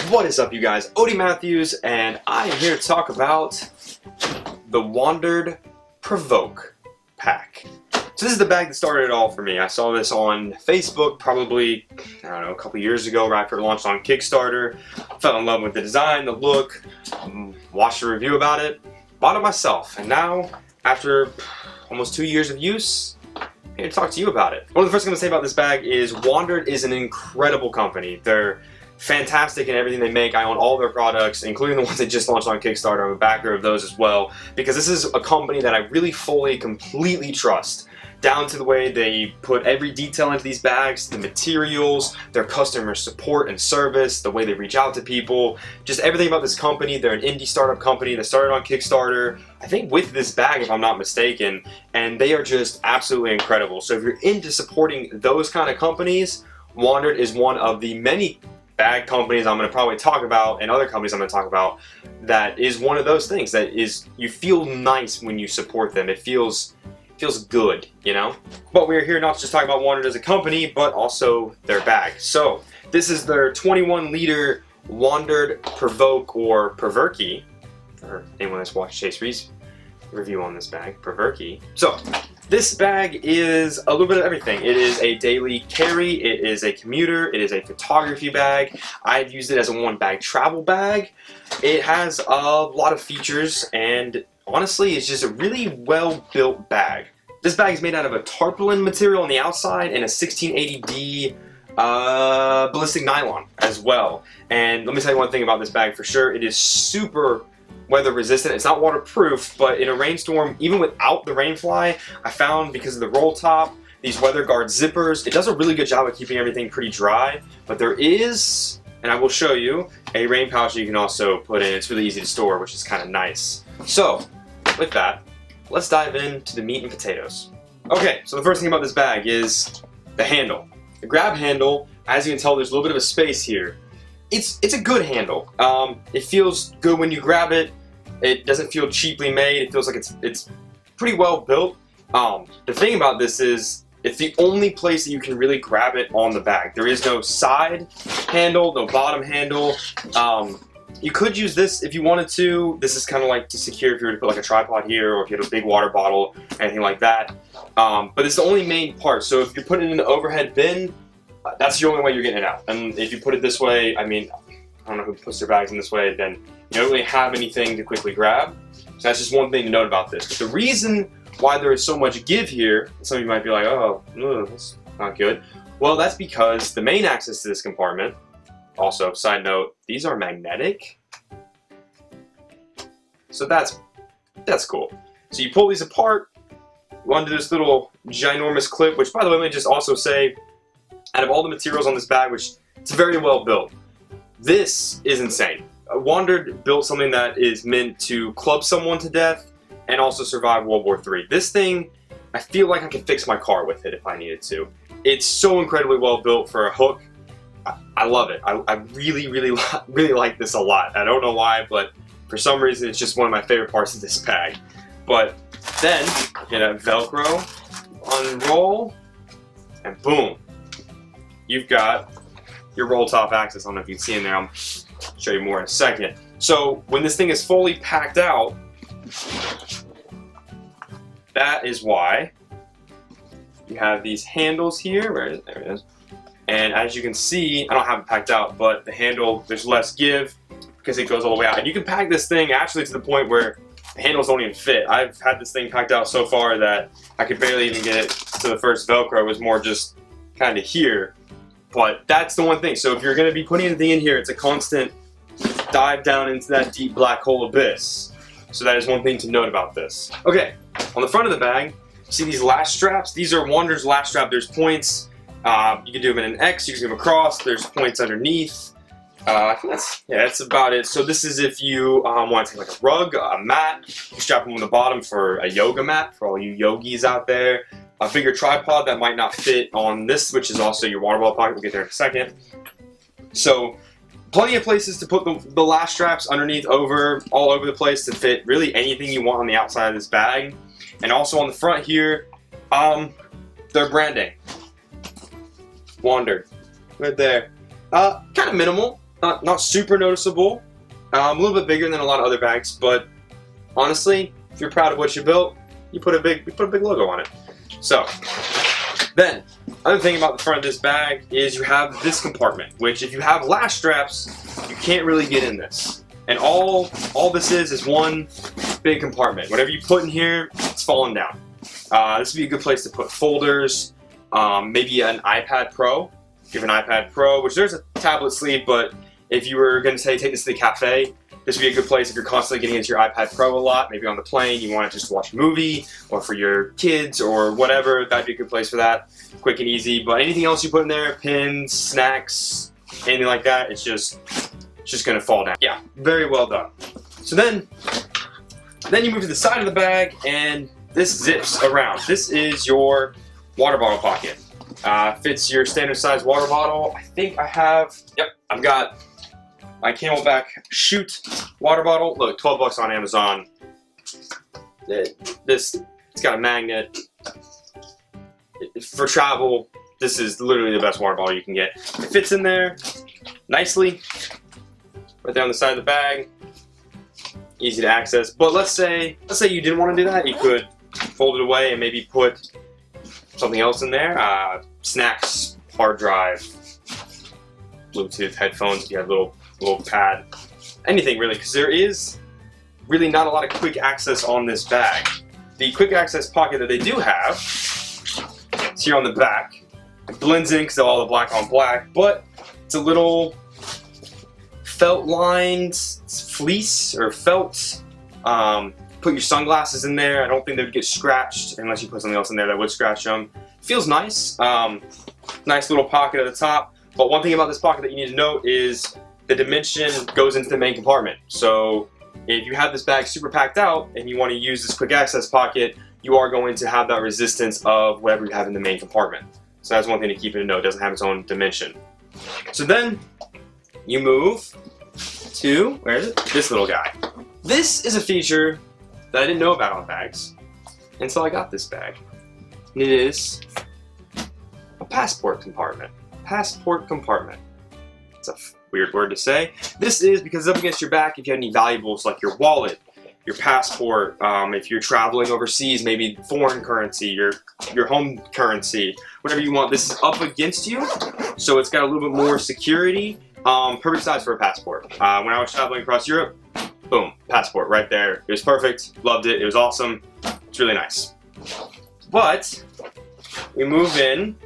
What is up, you guys? Odie Matthews, and I am here to talk about the WANDRD Provoke pack. So this is the bag that started it all for me. I saw this on Facebook probably, I don't know, a couple years ago, right after it launched on Kickstarter. Fell in love with the design, the look, watched a review about it, bought it myself, and now, after almost 2 years of use, I'm here to talk to you about it. One of the first things I'm going to say about this bag is WANDRD is an incredible company. They're fantastic in everything they make. I own all their products, including the ones they just launched on Kickstarter. I'm a backer of those as well, because this is a company that I really fully, completely trust. Down to the way they put every detail into these bags, the materials, their customer support and service, the way they reach out to people, just everything about this company. They're an indie startup company that started on Kickstarter, I think with this bag if I'm not mistaken, and they are just absolutely incredible. So if you're into supporting those kind of companies, WANDRD is one of the many bag companies I'm going to probably talk about, and other companies I'm going to talk about, that is one of those things that is, you feel nice when you support them. It feels good, you know? But we're here not to just talk about WANDRD as a company, but also their bag. So this is their 21-liter WANDRD Provoke, or PRVKE, for anyone that's watched Chase Reed's review on this bag, PRVKE. So this bag is a little bit of everything. It is a daily carry, it is a commuter, it is a photography bag. I've used it as a one-bag travel bag. It has a lot of features, and honestly, it's just a really well-built bag. This bag is made out of a tarpaulin material on the outside and a 1680D ballistic nylon as well. And let me tell you one thing about this bag for sure. It is super weather resistant. It's not waterproof, but in a rainstorm, even without the rainfly, I found, because of the roll top, these weather guard zippers, it does a really good job of keeping everything pretty dry. But there is, and I will show you, a rain pouch you can also put in. It's really easy to store, which is kind of nice. So, with that, let's dive into the meat and potatoes. Okay, so the first thing about this bag is the handle. The grab handle, as you can tell, there's a little bit of a space here. It's a good handle. It feels good when you grab it. It doesn't feel cheaply made. It feels like it's pretty well built. The thing about this is it's the only place that you can really grab it on the bag. There is no side handle, no bottom handle. You could use this if you wanted to. This is kind of like to secure if you were to put like a tripod here, or if you had a big water bottle, anything like that. But it's the only main part. So if you put it in the overhead bin, that's the only way you're getting it out. And if you put it this way, I mean, I don't know who puts their bags in this way, then you don't really have anything to quickly grab. So that's just one thing to note about this. But the reason why there is so much give here, some of you might be like, oh, that's not good. Well, that's because the main access to this compartment, also, side note, these are magnetic. So that's cool. So you pull these apart, you undo this little ginormous clip, which, by the way, let me just also say, out of all the materials on this bag, which it's very well built, this is insane. WANDRD built something that is meant to club someone to death and also survive World War III. This thing, I feel like I could fix my car with it if I needed to. It's so incredibly well built for a hook. I love it. I really, really like this a lot. I don't know why, but for some reason it's just one of my favorite parts of this bag. But then, you know, Velcro, unroll, and boom. You've got your roll top access. I don't know if you can see in there. I'll show you more in a second. So when this thing is fully packed out, that is why you have these handles here. Where is it? There it is. And as you can see, I don't have it packed out, but the handle, there's less give because it goes all the way out. And you can pack this thing actually to the point where the handles don't even fit. I've had this thing packed out so far that I could barely even get it to the first Velcro. It was more just kind of here. But that's the one thing. So if you're going to be putting anything in here, it's a constant dive down into that deep black hole abyss. So that is one thing to note about this. Okay, on the front of the bag, see these latch straps? These are WANDRD's latch strap. There's points. You can do them in an X, you can do them across, there's points underneath. I think that's about it. So this is if you want to take like a rug, a mat, you strap them on the bottom for a yoga mat, for all you yogis out there. A bigger tripod that might not fit on this, which is also your water bottle pocket, we'll get there in a second. So plenty of places to put the latch straps underneath, all over the place to fit really anything you want on the outside of this bag. And also on the front here, their branding. WANDRD, right there. Kind of minimal. not super noticeable. A little bit bigger than a lot of other bags, but honestly, if you're proud of what you built, you put a big logo on it. So then, other thing about the front of this bag is you have this compartment, which if you have lash straps, you can't really get in this. And all this is one big compartment. Whatever you put in here, it's falling down. This would be a good place to put folders, maybe an iPad Pro. If you have an iPad Pro, which there's a tablet sleeve, but if you were going to say take this to the cafe, this would be a good place if you're constantly getting into your iPad Pro a lot, maybe on the plane, you want to just watch a movie, or for your kids, or whatever, that'd be a good place for that. Quick and easy, but anything else you put in there, pins, snacks, anything like that, it's just going to fall down. Yeah, very well done. So then you move to the side of the bag, and this zips around. This is your water bottle pocket. Fits your standard size water bottle. I think I have, yep, I've got my Camelback Shoot water bottle. Look, 12 bucks on Amazon. It's got a magnet. For travel, this is literally the best water bottle you can get. It fits in there nicely, right there on the side of the bag. Easy to access. But let's say you didn't want to do that. You could fold it away and maybe put something else in there. Snacks, hard drive, Bluetooth headphones. If you have a little pad, anything really, because there is really not a lot of quick access on this bag. The quick access pocket that they do have is here on the back. It blends in because of all the black on black, but it's a little felt lined fleece or felt. Put your sunglasses in there. I don't think they would get scratched unless you put something else in there that would scratch them. Feels nice. Nice little pocket at the top. But one thing about this pocket that you need to note is the dimension goes into the main compartment. So if you have this bag super packed out and you want to use this quick access pocket, you are going to have that resistance of whatever you have in the main compartment. So that's one thing to keep in note. It doesn't have its own dimension. So then you move to, where is it? This little guy. This is a feature that I didn't know about on bags until I got this bag. And it is a passport compartment. Passport compartment. It's a weird word to say. This is because it's up against your back if you have any valuables like your wallet, your passport, if you're traveling overseas, maybe foreign currency, your home currency, whatever you want. This is up against you, so it's got a little bit more security. Perfect size for a passport. When I was traveling across Europe, boom, passport right there. It was perfect, loved it, it was awesome. It's really nice. But we move in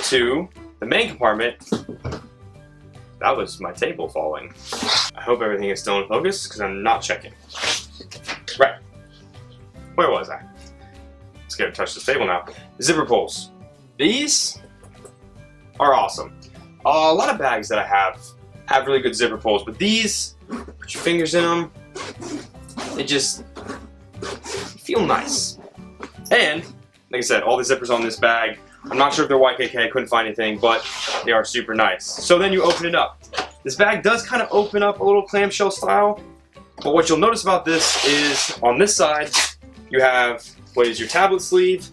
to the main compartment. That was my table falling. I hope everything is still in focus because I'm not checking. Right. Where was I? Let's get to touch this table now. Zipper pulls. These are awesome. A lot of bags that I have really good zipper pulls, but these, put your fingers in them, they just feel nice. And, like I said, all the zippers on this bag, I'm not sure if they're YKK, I couldn't find anything, but they are super nice. So then you open it up. This bag does kind of open up a little clamshell style, but what you'll notice about this is on this side, you have what is your tablet sleeve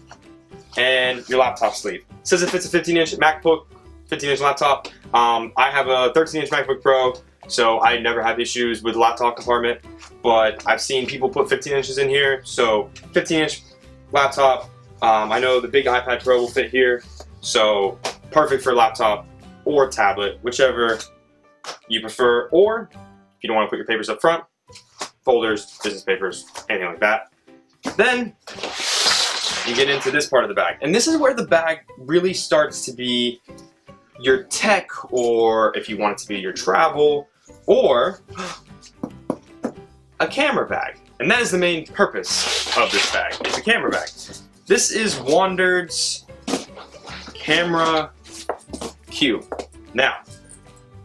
and your laptop sleeve. It says if it's a 15-inch MacBook, 15-inch laptop. I have a 13-inch MacBook Pro, so I never have issues with the laptop compartment, but I've seen people put 15 inches in here, so 15-inch laptop. I know the big iPad Pro will fit here, so perfect for laptop or tablet, whichever you prefer, or if you don't want to put your papers up front, folders, business papers, anything like that. Then you get into this part of the bag, and this is where the bag really starts to be your tech, or if you want it to be your travel, or a camera bag. And that is the main purpose of this bag. It's a camera bag. This is WANDRD's camera cube. Now,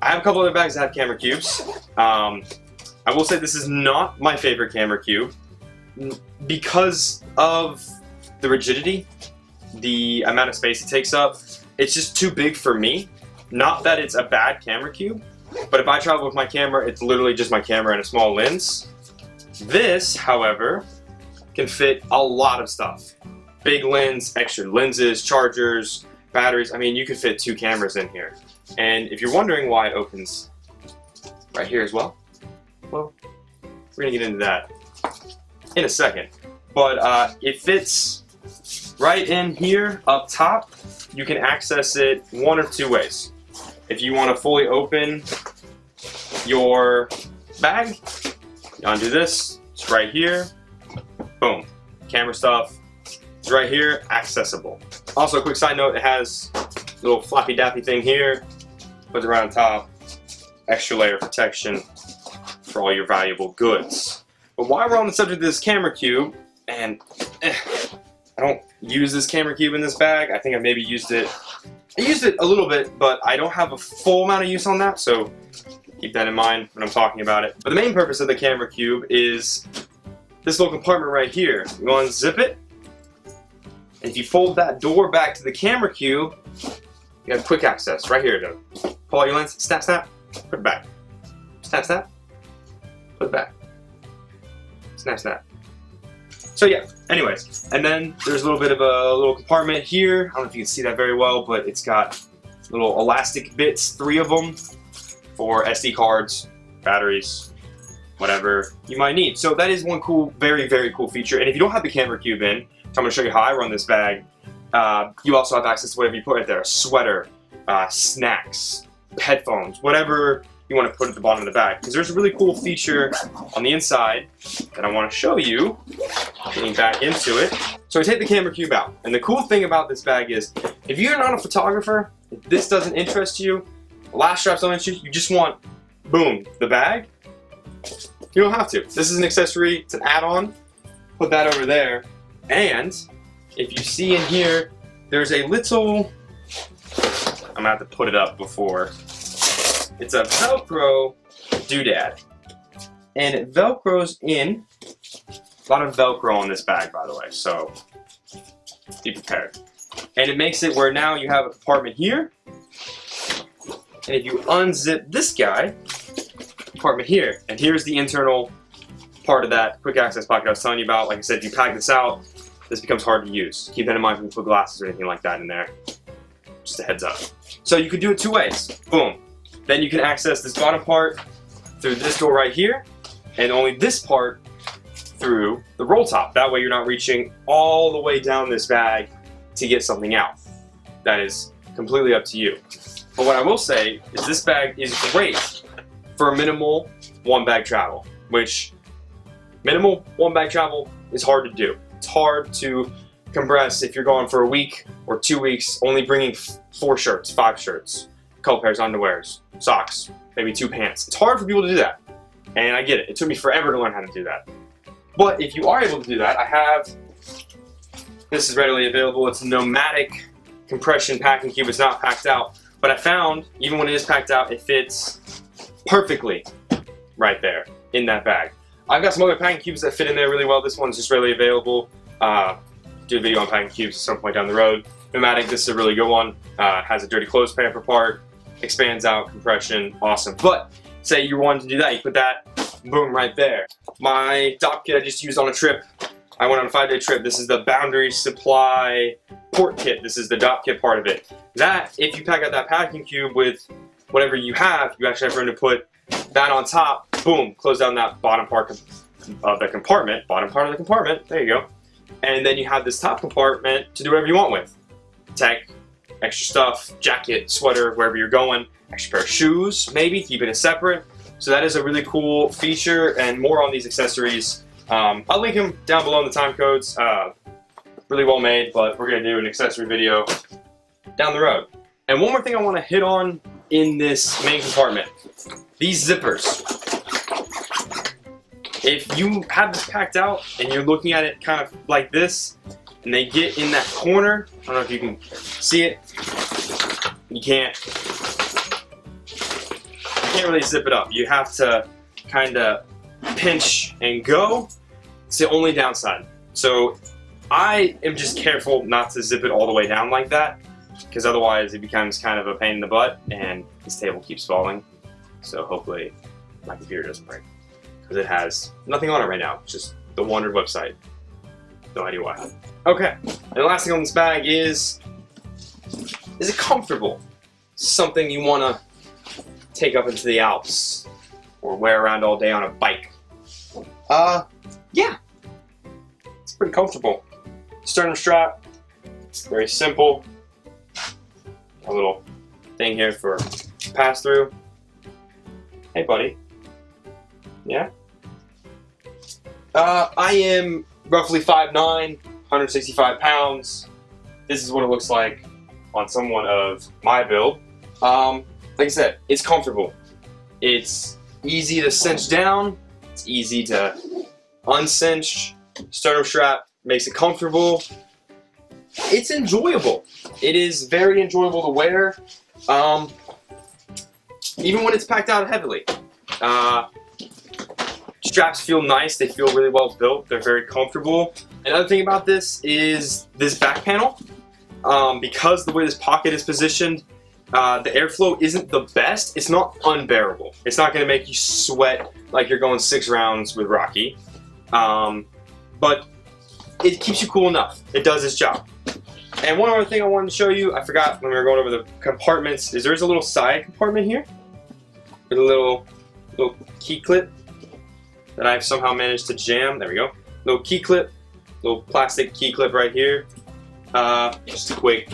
I have a couple other bags that have camera cubes. I will say this is not my favorite camera cube because of the rigidity, the amount of space it takes up. It's just too big for me. Not that it's a bad camera cube, but if I travel with my camera, it's literally just my camera and a small lens. This, however, can fit a lot of stuff. Big lens, extra lenses, chargers, batteries. I mean, you could fit 2 cameras in here. And if you're wondering why it opens right here as well. Well, we're gonna get into that in a second. But it fits right in here up top. You can access it one of two ways. If you want to fully open your bag, you undo this, it's right here. Boom. Camera stuff, it's right here, accessible. Also, a quick side note, it has a little floppy dappy thing here. Puts it right on top. Extra layer of protection for all your valuable goods. But while we're on the subject of this camera cube, and I don't use this camera cube in this bag. I think I maybe used it. I used it a little bit, but I don't have a full amount of use on that, so keep that in mind when I'm talking about it. But the main purpose of the camera cube is this little compartment right here. You unzip it, and if you fold that door back to the camera cube, you have quick access right here. To pull out your lens, snap, snap, put it back. Snap, snap, put it back. Snap, snap. So yeah, anyways, and then there's a little bit of a little compartment here. I don't know if you can see that very well, but it's got little elastic bits, 3 of them, for SD cards, batteries, whatever you might need. So that is one cool, very, very cool feature. And if you don't have the camera cube in, so I'm gonna show you how I run this bag, you also have access to whatever you put right there, a sweater, snacks, headphones, whatever you want to put at the bottom of the bag. Because there's a really cool feature on the inside that I want to show you, getting back into it. So I take the camera cube out, and the cool thing about this bag is, if you're not a photographer, if this doesn't interest you, last straps don't interest you, you just want, boom, the bag, you don't have to. This is an accessory, it's an add-on, put that over there, and if you see in here, there's a little, I'm gonna have to put it up before, it's a Velcro doodad, and it Velcros in. A lot of Velcro on this bag, by the way, so be prepared. And it makes it where now you have a compartment here, and if you unzip this guy, compartment here, and here's the internal part of that quick access pocket I was telling you about. Like I said, if you pack this out, this becomes hard to use. Keep that in mind when you put glasses or anything like that in there. Just a heads up. So you could do it 2 ways. Boom. Then you can access this bottom part through this door right here, and only this part through the roll top. That way you're not reaching all the way down this bag to get something out. That is completely up to you. But what I will say is this bag is great for a minimal 1-bag travel, which minimal 1-bag travel is hard to do. It's hard to compress if you're going for a week or 2 weeks, only bringing 4 shirts, 5 shirts, a couple pairs of underwears, socks, maybe 2 pants. It's hard for people to do that, and I get it. It took me forever to learn how to do that. But if you are able to do that, I have, this is readily available. It's a Nomatic compression packing cube. It's not packed out, but I found, even when it is packed out, it fits perfectly right there in that bag. I've got some other packing cubes that fit in there really well. This one's just readily available. Do a video on packing cubes at some point down the road. Nomatic, this is a really good one. Has a dirty clothes pamper part, expands out, compression, awesome. But say you wanted to do that, you put that, boom, right there. My DOP kit I just used on a trip. I went on a 5-day trip. This is the Boundary Supply port kit. This is the DOP kit part of it. That, if you pack out that packing cube with whatever you have, you actually have room to put that on top, boom, close down that bottom part of the compartment, bottom part of the compartment, there you go. And then you have this top compartment to do whatever you want with. Tech, extra stuff, jacket, sweater, wherever you're going, extra pair of shoes, maybe, keep it separate. So that is a really cool feature, and more on these accessories. I'll link them down below in the time codes. Really well made, but we're gonna do an accessory video down the road. And one more thing I wanna hit on in this main compartment. These zippers. If you have this packed out and you're looking at it kind of like this, and they get in that corner, I don't know if you can see it, you can't really zip it up. You have to kind of pinch and go. It's the only downside. So I am just careful not to zip it all the way down like that, because otherwise it becomes kind of a pain in the butt and this table keeps falling. So hopefully my computer doesn't break, because it has nothing on it right now, just the WANDRD website. No idea why. Okay, and the last thing on this bag is it comfortable? Something you want to take up into the Alps, or wear around all day on a bike. Yeah, it's pretty comfortable. Sternum strap, very simple. A little thing here for pass through. Hey buddy. Yeah? I am roughly 5'9", 165 pounds. This is what it looks like on someone of my build. Like I said, it's comfortable. It's easy to cinch down. It's easy to uncinch. Sternum strap makes it comfortable. It's enjoyable. It is very enjoyable to wear, even when it's packed out heavily. Straps feel nice. They feel really well built. They're very comfortable. Another thing about this is this back panel. Because the way this pocket is positioned, the airflow isn't the best. It's not unbearable. It's not going to make you sweat like you're going 6 rounds with Rocky. But it keeps you cool enough. It does its job. And one other thing I wanted to show you, I forgot when we were going over the compartments, is there's a little side compartment here with a little key clip that I've somehow managed to jam. There we go. Little key clip, little plastic key clip right here. Just a quick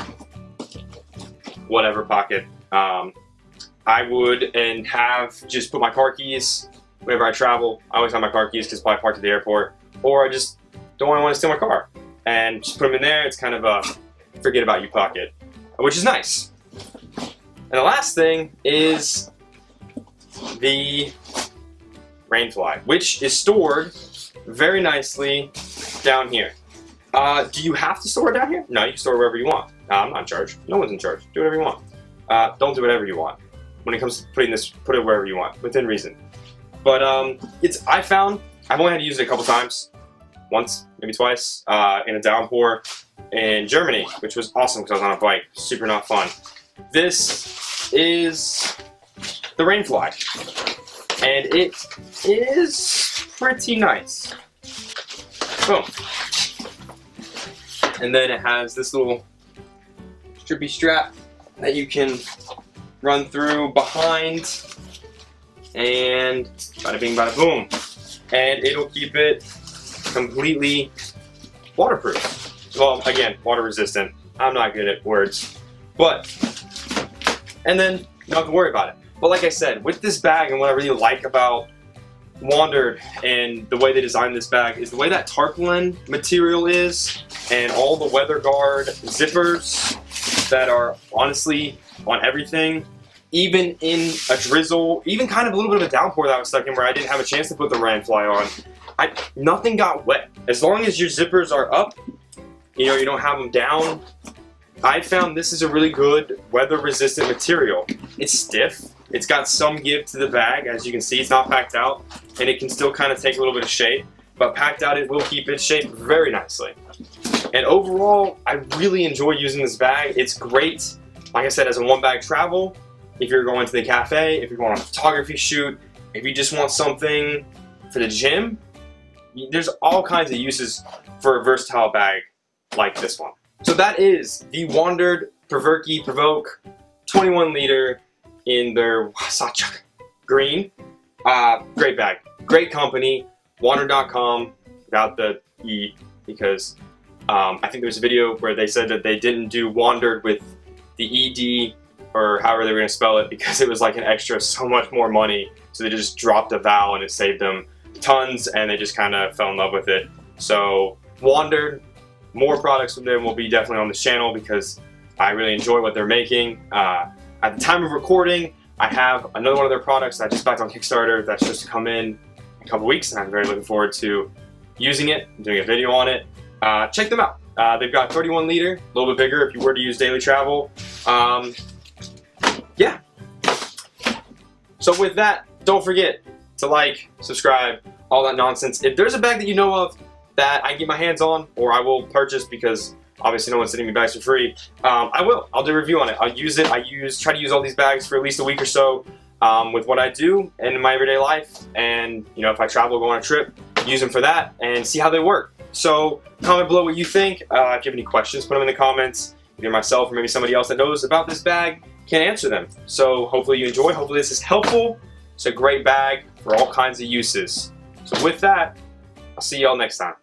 whatever pocket. I would just put my car keys whenever I travel. I always have my car keys because I parked at the airport, or I just don't want to steal my car and just put them in there. It's kind of a forget about you pocket, which is nice. And the last thing is the rainfly, which is stored very nicely down here. Do you have to store it down here? No, you can store it wherever you want. I'm not in charge. No one's in charge. Do whatever you want. Don't do whatever you want. When it comes to putting this, put it wherever you want, within reason. But I've only had to use it a couple times. Once, maybe twice, in a downpour in Germany, which was awesome because I was on a bike. Super not fun. This is the rainfly, and it is pretty nice. Boom. And then it has this little strippy strap that you can run through behind, and bada bing bada boom. And it'll keep it completely waterproof. Well, again, water resistant. I'm not good at words. And then you don't have to worry about it. But like I said, with this bag, and what I really like about WANDRD and the way they designed this bag is the way that tarpaulin material is, and all the weather guard zippers that are honestly on everything. Even in a drizzle, even kind of a little bit of a downpour that I was stuck in where I didn't have a chance to put the rainfly on, nothing got wet. As long as your zippers are up, you know, you don't have them down. I found this is a really good weather-resistant material. It's stiff. It's got some give to the bag. As you can see, it's not packed out, and it can still kind of take a little bit of shape. But packed out, it will keep its shape very nicely. And overall, I really enjoy using this bag. It's great, like I said, as a one-bag travel. If you're going to the cafe, if you're going on a photography shoot, if you just want something for the gym, there's all kinds of uses for a versatile bag like this one. So that is the WANDRD PRVKE Provoke 21 liter in their Wasatch green. Great bag, great company, WANDRD.com without the E, because I think there's a video where they said that they didn't do WANDRD with the ED or however they were going to spell it because it was like an extra so much more money, so they just dropped a vowel and it saved them tons, and they just kind of fell in love with it. So WANDRD, more products from them will be definitely on this channel because I really enjoy what they're making. At the time of recording, I have another one of their products that I just backed on Kickstarter that's just to come in a couple weeks, and I'm very looking forward to using it and doing a video on it. Check them out. They've got 31 liter, a little bit bigger if you were to use daily travel. Yeah. So with that, don't forget to like, subscribe, all that nonsense. If there's a bag that you know of that I can get my hands on, or I will purchase because obviously no one's sending me bags for free, I will. I'll do a review on it. I'll use it. Try to use all these bags for at least a week or so with what I do in my everyday life. And you know, if I travel, go on a trip, use them for that and see how they work. So comment below what you think. If you have any questions, put them in the comments. Either myself or maybe somebody else that knows about this bag can answer them. So hopefully you enjoy. Hopefully this is helpful. It's a great bag for all kinds of uses. So with that, I'll see y'all next time.